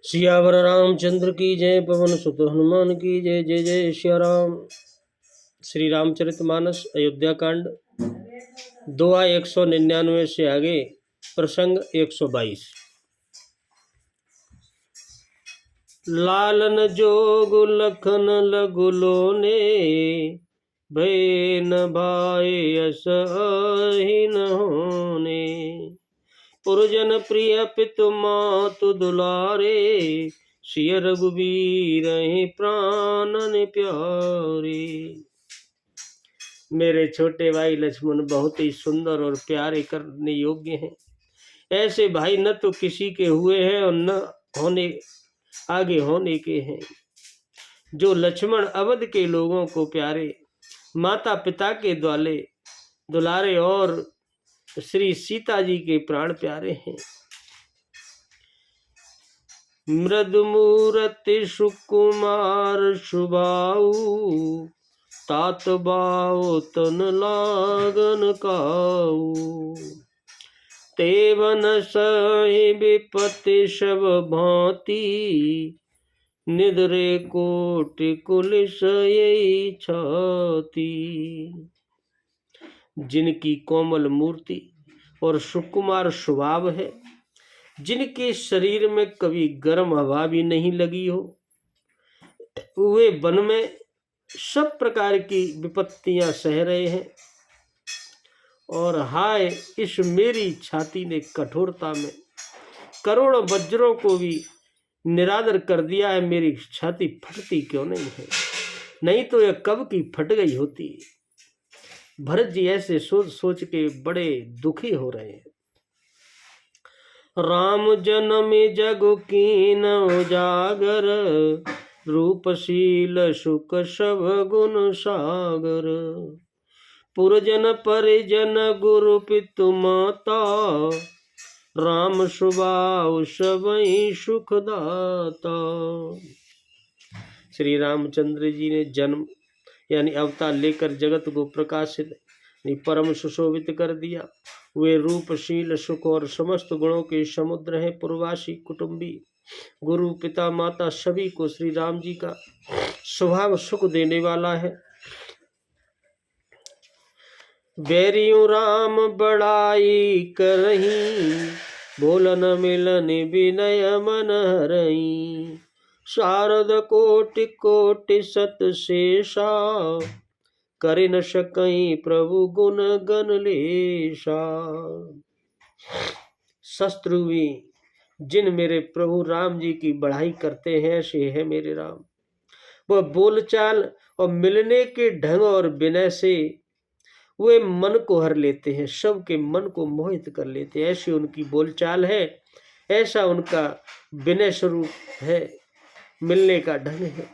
सियावर रामचंद्र की जय। पवन सुत हनुमान की जय। जय जय श्री राम। श्री रामचरितमानस अयोध्या कांड दुआ 199 से आगे प्रसंग 122। लालन जोग लखन लगुलोने, भय न भाए यस अहि न होने। पुरजन प्रिय पितु मातु दुलारे, सिय रघुबीर प्राणन प्यारे। मेरे छोटे भाई लक्ष्मण बहुत ही सुंदर और प्यारे करने योग्य हैं। ऐसे भाई न तो किसी के हुए हैं और न होने आगे होने के हैं। जो लक्ष्मण अवध के लोगों को प्यारे, माता पिता के दुलारे और श्री सीता जी के प्राण प्यारे हैं। मृदु मूरति सुकुमार सुबाऊ, तात बाओ तन लागन काऊ। तेवन सहि विपति सब भांति, निद्रे कोटि कुलिस यही छाती। जिनकी कोमल मूर्ति और सुकुमार स्वभाव है, जिनके शरीर में कभी गर्म हवा भी नहीं लगी हो, वे वन में सब प्रकार की विपत्तियां सह रहे हैं। और हाय, इस मेरी छाती ने कठोरता में करोड़ों वज्रों को भी निरादर कर दिया है। मेरी छाती फटती क्यों नहीं है? नहीं तो यह कब की फट गई होती। भरत जी ऐसे सोच सोच के बड़े दुखी हो रहे हैं। राम जन्म जग कीन उजागर, रूपशील सुख सब गुण सागर। पुरजन परिजन गुरु पितु माता, राम स्वभाव सबई सुखदाता। श्री रामचंद्र जी ने जन्म यानी अवतार लेकर जगत को प्रकाशित परम सुशोभित कर दिया। वे रूपशील सुख और समस्त गुणों के समुद्र हैं। पूर्वासी कुटुंबी गुरु पिता माता सभी को श्री राम जी का स्वभाव सुख देने वाला है। बैरियों राम बड़ाई करही, बोलन मिलन विनय मन हरई। शारद कोटि कोटि सत शेषा, कर न सकई प्रभु गुण गण लेशा। शत्रु भी जिन मेरे प्रभु राम जी की बढ़ाई करते हैं, ऐसे है मेरे राम। वह बोलचाल और मिलने के ढंग और विनय से वे मन को हर लेते हैं, सबके मन को मोहित कर लेते हैं। ऐसी उनकी बोलचाल है, ऐसा उनका विनय स्वरूप है, मिलने का ढंग है।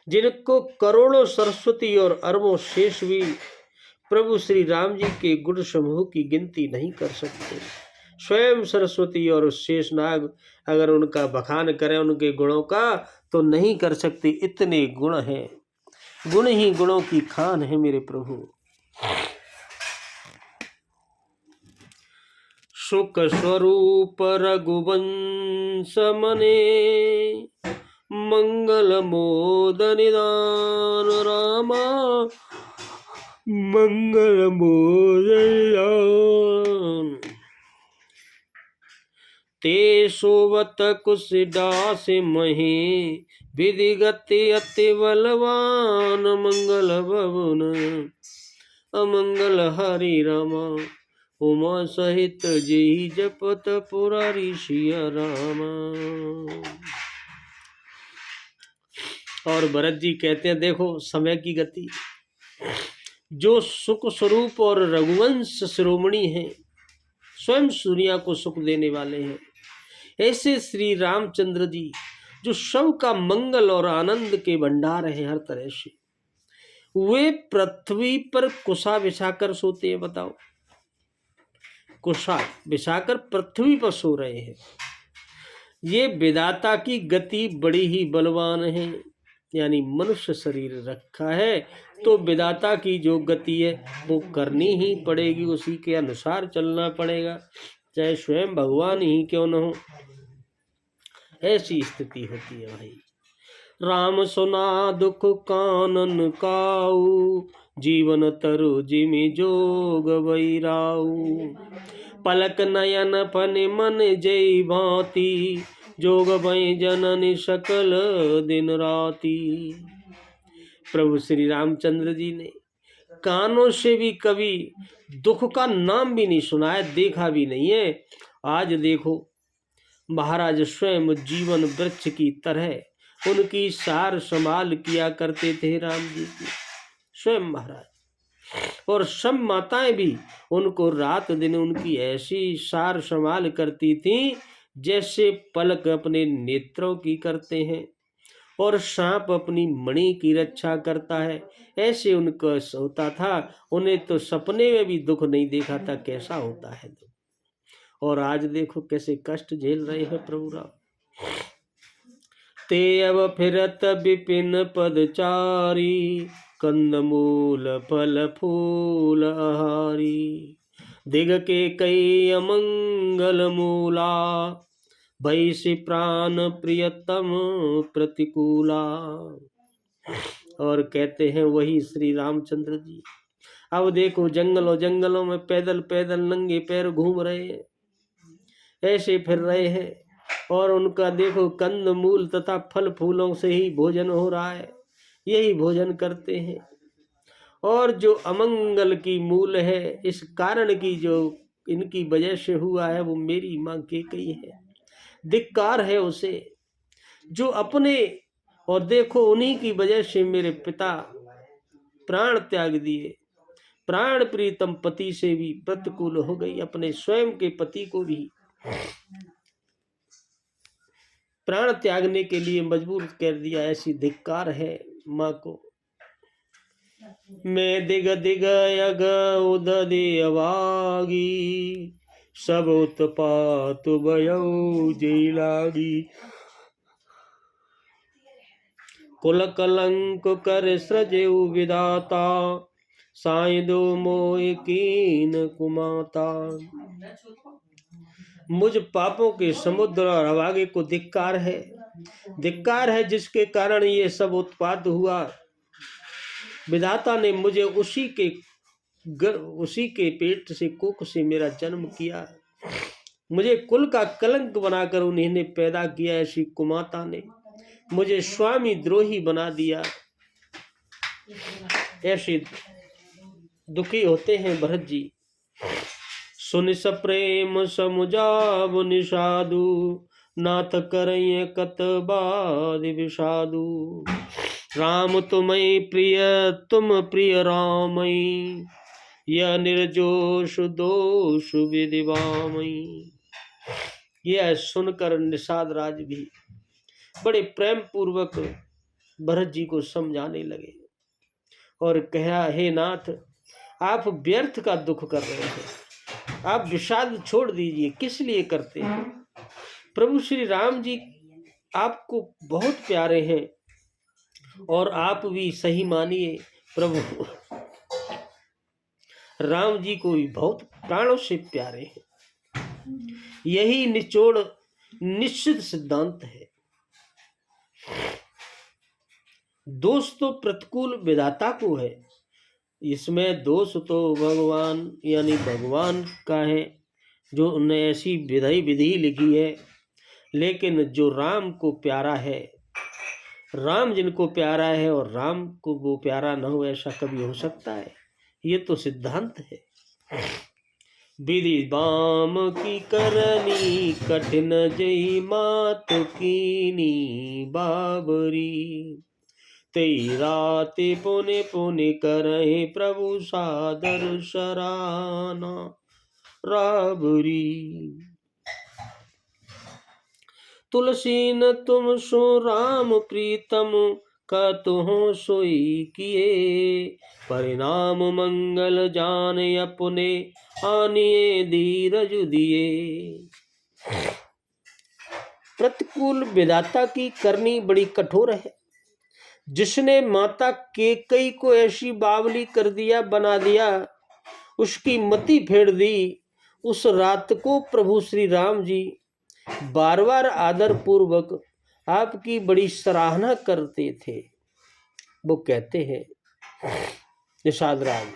जिनको करोड़ों सरस्वती और अरबों शेष भी प्रभु श्री राम जी के गुण समूह की गिनती नहीं कर सकते। स्वयं सरस्वती और शेषनाग अगर उनका बखान करें उनके गुणों का, तो नहीं कर सकते। इतने गुण हैं, गुण ही गुणों की खान है मेरे प्रभु। सुख स्वरूप रघुवंश मने, मंगल मोद निदान रामा, मंगल मोद निदान। ते सोवत कुश दास मही, विधिगति अति बलवान। मंगल भवन अमंगल हरि रामा, उमा सहित जी जपत पुरारी सिया रामा। और भरत जी कहते हैं, देखो समय की गति। जो सुख स्वरूप और रघुवंश शिरोमणि हैं, स्वयं दुनिया को सुख देने वाले हैं, ऐसे श्री रामचंद्र जी जो सब का मंगल और आनंद के भंडार हैं हर तरह से, वे पृथ्वी पर कुशा बिछाकर सोते हैं। बताओ, कुशा बिछाकर पृथ्वी पर सो रहे हैं। ये विधाता की गति बड़ी ही बलवान है। यानी मनुष्य शरीर रखा है तो विधाता की जो गति है वो करनी ही पड़ेगी, उसी के अनुसार चलना पड़ेगा, चाहे स्वयं भगवान ही क्यों न हो। ऐसी स्थिति होती है भाई। राम सुना दुख कानन काऊ, जीवन तरु जिमि जोग बैराऊ। पलक नयन फन मन जय भांति, जोग भय जननी सकल दिन राती। प्रभु श्री रामचंद्र जी ने कानों से भी कभी दुख का नाम भी नहीं सुना है, देखा भी नहीं है। आज देखो महाराज स्वयं जीवन वृक्ष की तरह उनकी सार संभाल किया करते थे राम जी की, स्वयं महाराज। और सब माताएं भी उनको रात दिन उनकी ऐसी सार संभाल करती थी जैसे पलक अपने नेत्रों की करते हैं और सांप अपनी मणि की रक्षा करता है, ऐसे उनका होता था। उन्हें तो सपने में भी दुख नहीं देखा था कैसा होता है दुख। और आज देखो कैसे कष्ट झेल रहे हैं प्रभु राम। ते अब फिरत विपिन पदचारी, कंदमूल फल फूल आहारी। दिग के कई अमंगल मूला, भई से प्राण प्रियतम प्रतिकूला। और कहते हैं वही श्री रामचंद्र जी। अब देखो जंगलों में पैदल पैदल नंगे पैर घूम रहे हैं, ऐसे फिर रहे हैं। और उनका देखो कंद मूल तथा फल फूलों से ही भोजन हो रहा है, यही भोजन करते हैं। और जो अमंगल की मूल है, इस कारण की जो इनकी वजह से हुआ है, वो मेरी माँ कैकेयी है। धिक्कार है उसे जो अपने, और देखो उन्हीं की वजह से मेरे पिता प्राण त्याग दिए। प्राण प्रीतम पति से भी प्रतिकूल हो गई, अपने स्वयं के पति को भी प्राण त्यागने के लिए मजबूर कर दिया। ऐसी धिक्कार है माँ को। मैं दिग दिग यग उददे अभागी, सब उत्पात भयउ जय लागी। कुल कलंक कर सृजेउ विधाता, साई दो मोह कीन कुमाता। मुझ पापों के समुद्र और अभागे को धिक्कार है, धिक्कार है जिसके कारण ये सब उत्पात हुआ। विधाता ने मुझे उसी के पेट से कुख से मेरा जन्म किया, मुझे कुल का कलंक बनाकर उन्हें पैदा किया। ऐसी कुमाता ने मुझे स्वामी द्रोही बना दिया। ऐसे दुखी होते हैं भरत जी। सुन सप्रेम समुजाब निषादु, नाथ करय कत बाद विषादु। राम तुम्हें प्रिय तुम प्रिय रामई, यह निर्जोष दोष विदिवामई। यह सुनकर निषाद राज भी बड़े प्रेम पूर्वक भरत जी को समझाने लगे और कहा, हे नाथ, आप व्यर्थ का दुख कर रहे हैं, आप विषाद छोड़ दीजिए। किस लिए करते हैं? प्रभु श्री राम जी आपको बहुत प्यारे हैं और आप भी सही मानिए, प्रभु राम जी को भी बहुत प्राणों से प्यारे हैं। यही निचोड़ निश्चित सिद्धांत है। दोष तो प्रतिकूल विधाता को है, इसमें दोष तो भगवान यानी भगवान का है, जो उन्हें ऐसी विधि लिखी है। लेकिन जो राम को प्यारा है, राम जिनको प्यारा है और राम को वो प्यारा न हो, ऐसा कभी हो सकता है? ये तो सिद्धांत है। विधि बाम की करनी, कठिन जई मात कीनी बाबरी। तेई राते पुने पुने करहि, प्रभु सादर सराना राबरी। तुलसी न तुम सो राम प्रीतम, कतहु सोई किए। परिणाम मंगल जान अपने, आनिए धीरज दिए। प्रतिकूल विधाता की करनी बड़ी कठोर है। जिसने माता कैकेयी को ऐसी बावली कर दिया, बना दिया, उसकी मति फेर दी, उस रात को प्रभु श्री राम जी बार बार आदर पूर्वक आपकी बड़ी सराहना करते थे। वो कहते हैं निषाद राज।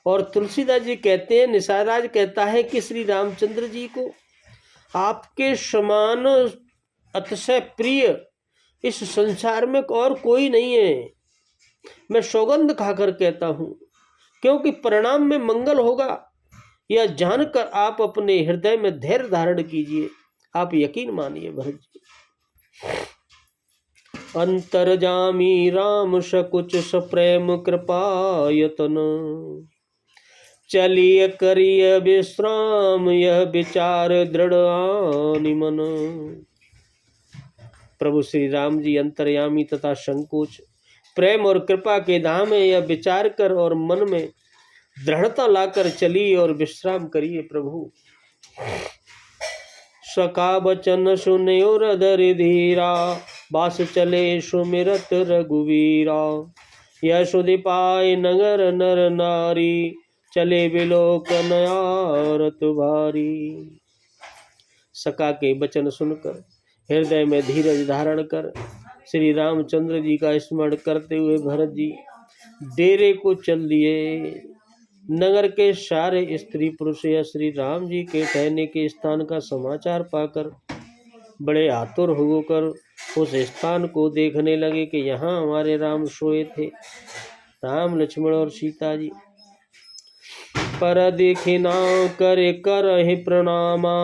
और तुलसीदास जी कहते हैं, निषाद राज कहता है कि श्री रामचंद्र जी को आपके समान अतिशय प्रिय इस संसार में और कोई नहीं है। मैं सौगंध खाकर कहता हूं, क्योंकि परिणाम में मंगल होगा यह जानकर आप अपने हृदय में धैर्य धारण कीजिए। आप यकीन मानिए भरत जी। अंतर्जामी राम सकुच सप्रेम कृपायतन, चलिए करिय विश्राम यह विचार दृढ़ आनि मन। प्रभु श्री राम जी अंतर्यामी तथा संकोच, प्रेम और कृपा के धाम में यह विचार कर और मन में दृढ़ता लाकर चलिए और विश्राम करिए। प्रभु सका बचन सुने और हृदय धीरा, बास चले सुमिरत रघुवीरा। यह सुधि पाए नगर नर नारी, चले विलोकन आरत भारी। सका के वचन सुनकर हृदय में धीरज धारण कर श्री रामचंद्र जी का स्मरण करते हुए भरत जी डेरे को चल दिए। नगर के सारे स्त्री पुरुष या श्री राम जी के ठहरने के स्थान का समाचार पाकर बड़े आतुर होकर उस स्थान को देखने लगे कि यहाँ हमारे राम सोए थे, राम लक्ष्मण और सीता जी। पर देखे ना करे कर ही प्रणामा,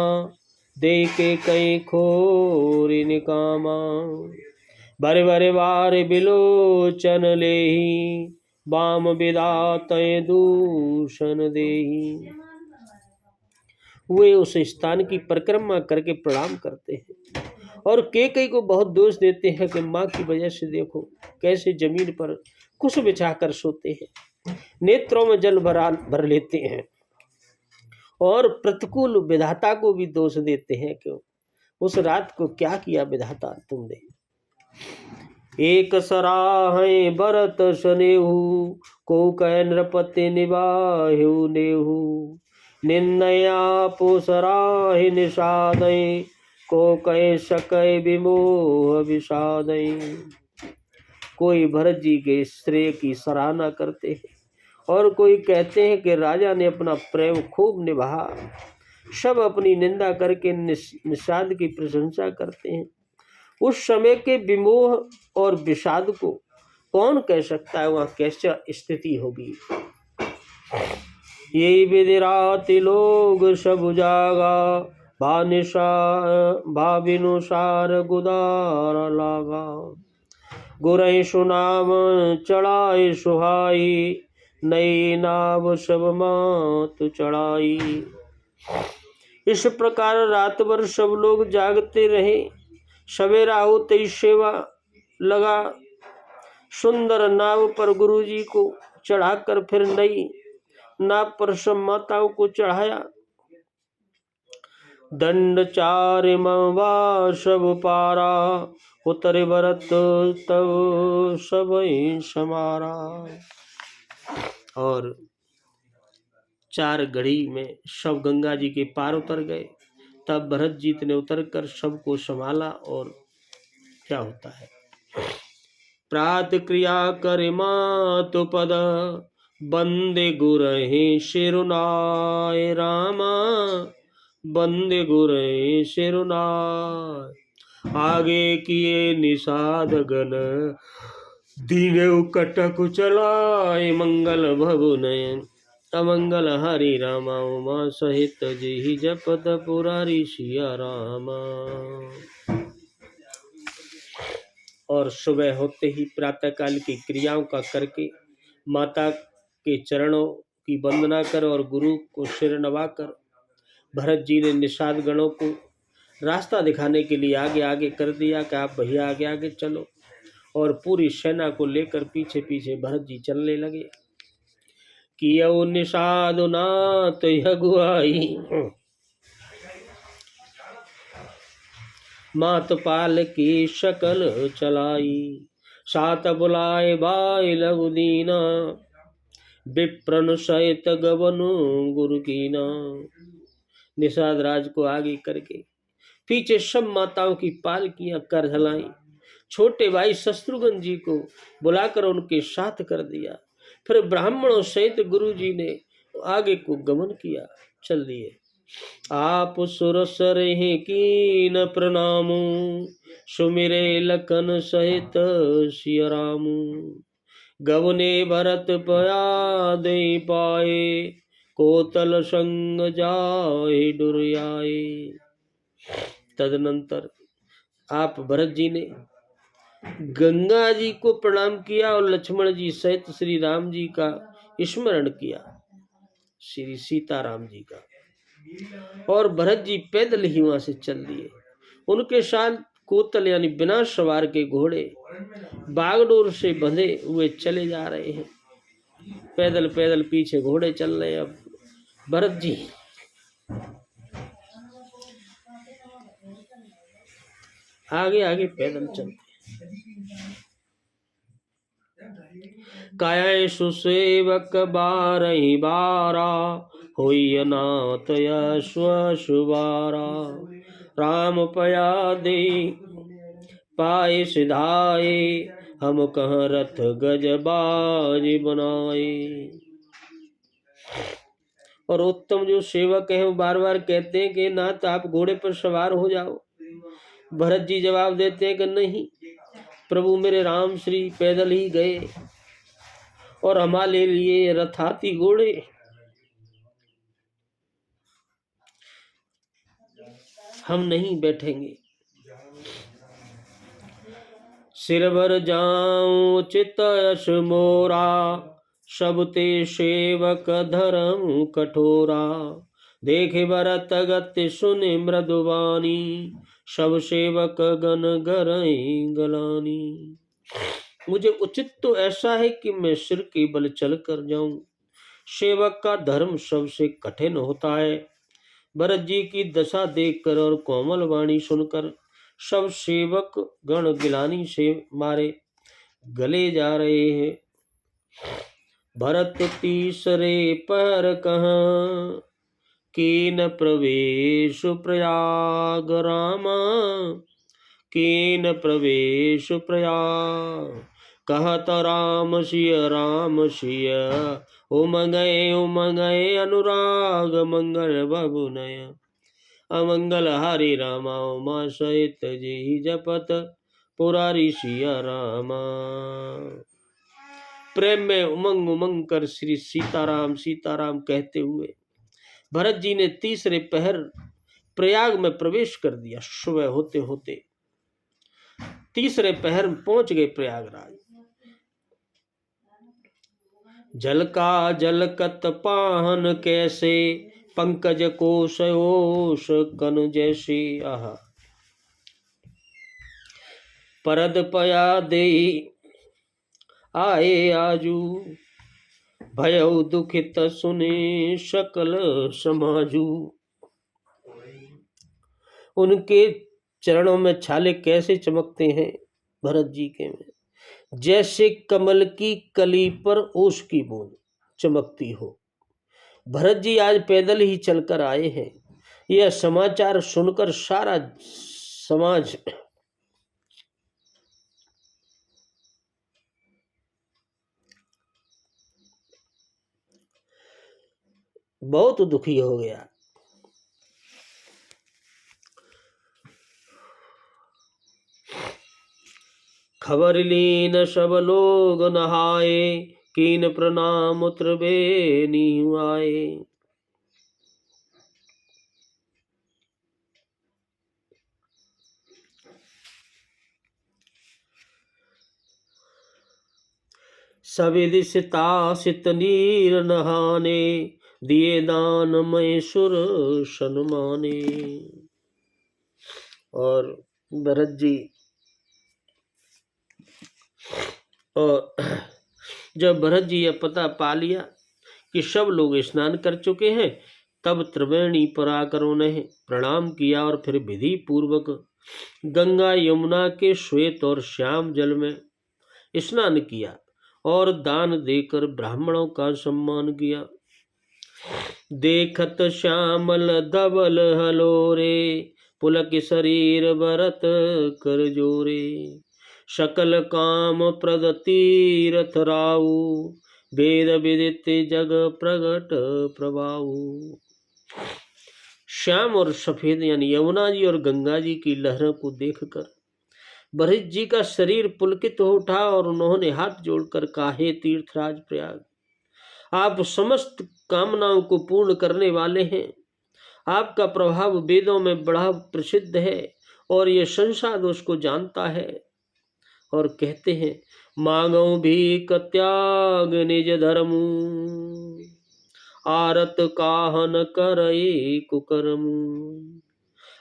देखे कई खोरी निकामा। बारे बारे बारे बिलोचन लेही, बाम विदात दूषण देही। वे उस स्थान की परिक्रमा करके प्रणाम करते हैं और कई को बहुत दोष देते हैं कि माँ की वजह से देखो कैसे जमीन पर कुछ बिछाकर सोते हैं, नेत्रों में जल भर लेते हैं और प्रतिकूल विधाता को भी दोष देते हैं। क्यों? उस रात को क्या किया विधाता तुमने। एक सराहे भरत सनेहु, को कह नृपति निबाहु नेहु। निन्नया पोसराहि निषादय, को कह सकै विमोह विषादय। कोई भरत जी के श्रेय की सराहना करते हैं और कोई कहते हैं कि राजा ने अपना प्रेम खूब निभाया। सब अपनी निंदा करके निषाद की प्रशंसा करते हैं। उस समय के विमोह और विषाद को कौन कह सकता है, वहाँ कैसा स्थिति होगी। ये विदिराति लोग सब जागा, भाविनुसार गुदार लागा। गुरहि सुनाम चढ़ाई सुहाई, नई नाव सब मात चढ़ाई। इस प्रकार रात भर सब लोग जागते रहे। सवेरा होते ही सेवा लगा। सुंदर नाव पर गुरु जी को चढ़ाकर फिर नई नाव पर सब माताओं को चढ़ाया। दंड चार मवा सब पारा, उतरे भरत तब सब समारा। और 4 घड़ी में सब गंगा जी के पार उतर गए। तब भरत जी ने उतरकर सबको संभाला। और क्या होता है, प्रात क्रिया कर मातु पद, बंदे गुरहे शिरुनाय रामा। बंदे गुरहे शिरुनाय, आगे किए निषाद गण, दीने कटक चलाए। मंगल भव नयन, अमंगल हरि रामा। उमा सहित जी जपत पुरारी सिया रामा। और सुबह होते ही प्रातःकाल की क्रियाओं का करके माता के चरणों की वंदना कर और गुरु को सिर नवाकर भरत जी ने निषाद गणों को रास्ता दिखाने के लिए आगे आगे कर दिया कि आप भैया आगे आगे चलो। और पूरी सेना को लेकर पीछे पीछे भरत जी चलने लगे। कियो निषाद नाथ अगुआई, मात पाल की शकल चलाई। सात बुलाए भाई लघु दीना, विप्रन सहित गवनु गुरु कीना। निषाद राज को आगे करके पीछे सब माताओं की पालकियां कर झलाई। छोटे भाई शत्रुघ्न जी को बुलाकर उनके साथ कर दिया। फिर ब्राह्मणों सहित गुरु जी ने आगे को गमन किया। चल दिए। आप सुरसर कीन प्रणामु, सुमिरे लखन सहित सिय रामु। गवने भरत पया दे पाए, कोतल संग जाए डुरियाए। तदनंतर आप भरत जी ने गंगा जी को प्रणाम किया और लक्ष्मण जी सहित श्री राम जी का स्मरण किया, श्री सीताराम जी का। और भरत जी पैदल ही वहां से चल दिए। उनके साथ कोतल यानी बिना सवार के घोड़े बागडोर से बंधे हुए चले जा रहे हैं। पैदल पैदल पीछे घोड़े चल रहे हैं। अब भरत जी आगे आगे पैदल चलते। काय सुसेवक बारही बारा, होई अनाथ यश्व सुबारा। राम पया दे पाए सिधाए, हम कहाँ रथ गज बाज बनाए। और उत्तम जो सेवक हैं वो बार बार कहते हैं कि नाथ आप घोड़े पर सवार हो जाओ। भरत जी जवाब देते हैं कि नहीं प्रभु, मेरे राम श्री पैदल ही गए और हमारे लिए रथाती घोड़े। हम नहीं बैठेंगे। सिरवर जाऊं चित यश मोरा, सबते सेवक धर्म कठोरा। देखे भरत गति सुनि मृदुवानी, सब सेवक गण गरई गलानी। मुझे उचित तो ऐसा है कि मैं सिर के बल चल कर जाऊं। सेवक का धर्म सबसे कठिन होता है। भरत जी की दशा देखकर और कोमल वाणी सुनकर सब सेवक गण गिलानी से मारे गले जा रहे हैं। भरत तीसरे पर कहाँ, कीन प्रवेश प्रयाग रामा। कीन प्रवेश प्रयाग, कहत राम सिय उमंगय अनुराग मंगल बबुनय। अमंगल हरि रामा उमा सहित जी जपत, पुरारी सिया रामा। प्रेम में उमंग उमंग कर श्री सीताराम सीताराम कहते हुए भरत जी ने तीसरे पहर प्रयाग में प्रवेश कर दिया। सुबह होते होते तीसरे पहर में पहुंच गए प्रयागराज। जल का जलकत पाहन कैसे, पंकज कोशयोष कन जैसे। आहा परद पया दे आए आजू, भयउ दुखित सुने सकल समाजू। उनके चरणों में छाले कैसे चमकते हैं भरत जी के में, जैसे कमल की कली पर ओस की बूंद चमकती हो। भरत जी आज पैदल ही चलकर आए हैं। यह समाचार सुनकर सारा समाज बहुत दुखी हो गया। खबर लीन सब लोग नहाए, कीन प्रणाम उतर बेनी आए। सविधि सित नीर नहाने, दिए दान मय सुर सन्माने। और भरत जी और जब भरत जी यह पता पा लिया कि सब लोग स्नान कर चुके हैं, तब त्रिवेणी पर आकर उन्हें प्रणाम किया और फिर विधि पूर्वक गंगा यमुना के श्वेत और श्याम जल में स्नान किया और दान देकर ब्राह्मणों का सम्मान किया। देखत श्यामल धवल हलोरे, पुलक शरीर भरत कर जोरे, सकल काम प्रद तीरथ राऊ, वेद विदित जग प्रगट प्रभाऊ। श्याम और सफेद यानी यमुना जी और गंगा जी की लहरों को देखकर भरत जी का शरीर पुलकित हो उठा और उन्होंने हाथ जोड़कर कहा, हे तीर्थराज प्रयाग, आप समस्त कामनाओं को पूर्ण करने वाले हैं। आपका प्रभाव वेदों में बड़ा प्रसिद्ध है और ये संसार उसको जानता है। और कहते हैं, मांगो भी त्याग निज धर्म, आरत काहन करई कुकर्म,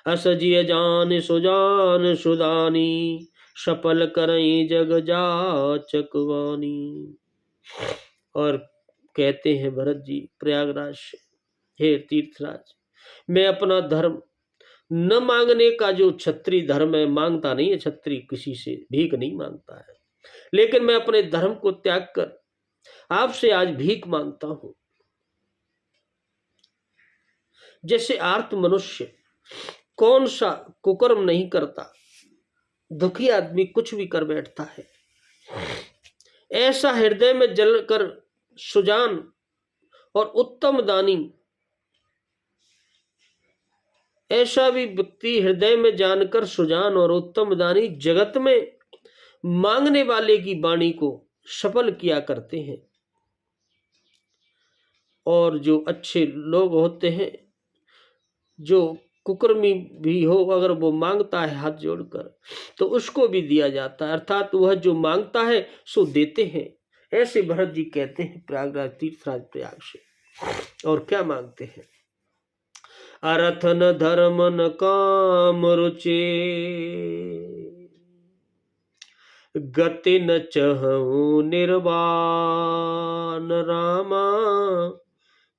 असजिय जान सुजान सुदानी, सफल करई जग जाचक वानी। और कहते हैं भरत जी प्रयागराज से, हे तीर्थराज, मैं अपना धर्म न मांगने का जो क्षत्रिय धर्म है, मांगता नहीं है क्षत्रिय, किसी से भीख नहीं मांगता है, लेकिन मैं अपने धर्म को त्याग कर आपसे आज भीख मांगता हूं। जैसे आर्त मनुष्य कौन सा कुकर्म नहीं करता, दुखी आदमी कुछ भी कर बैठता है, ऐसा हृदय में जलकर सुजान और उत्तम दानी, ऐसा भी व्यक्ति हृदय में जानकर सुजान और उत्तम दानी जगत में मांगने वाले की वाणी को सफल किया करते हैं। और जो अच्छे लोग होते हैं, जो कुकर्मी भी हो, अगर वो मांगता है हाथ जोड़कर तो उसको भी दिया जाता है, अर्थात वह जो मांगता है सो देते हैं। ऐसे भरत जी कहते हैं प्रयागराज तीर्थराज प्रयाग से। और क्या मांगते हैं, अर्थ न धर्म न काम रुचे, गति न चहु निर्वाण रामा,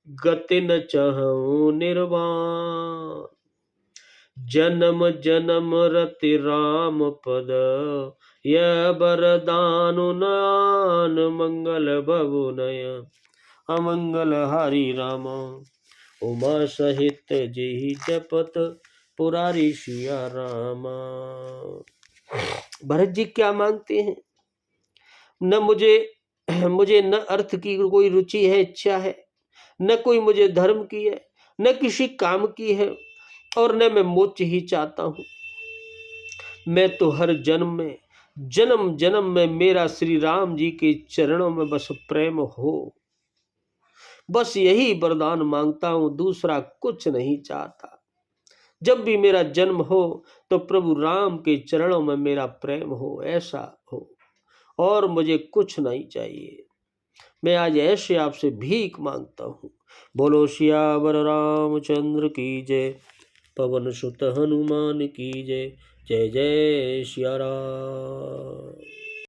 गति न चहु निर्वाण, जन्म जन्म रति राम पद, यह वरदानु नान, मंगल भवु नय अमंगल हरि राम, उमा सहित जेहि जपत पुरारी सिया रामा। भरत जी क्या मांगते हैं, न मुझे न अर्थ की कोई रुचि है, इच्छा है, न कोई मुझे धर्म की है, न किसी काम की है, और न मैं मोक्ष ही चाहता हूं। मैं तो हर जन्म जन्म में मेरा श्री राम जी के चरणों में बस प्रेम हो, बस यही वरदान मांगता हूं, दूसरा कुछ नहीं चाहता। जब भी मेरा जन्म हो तो प्रभु राम के चरणों में मेरा प्रेम हो, ऐसा हो, और मुझे कुछ नहीं चाहिए। मैं आज ऐसे आपसे भीख मांगता हूँ। बोलो सियावर रामचंद्र की जय, पवन सुत हनुमान की जय, जय जय सिया राम।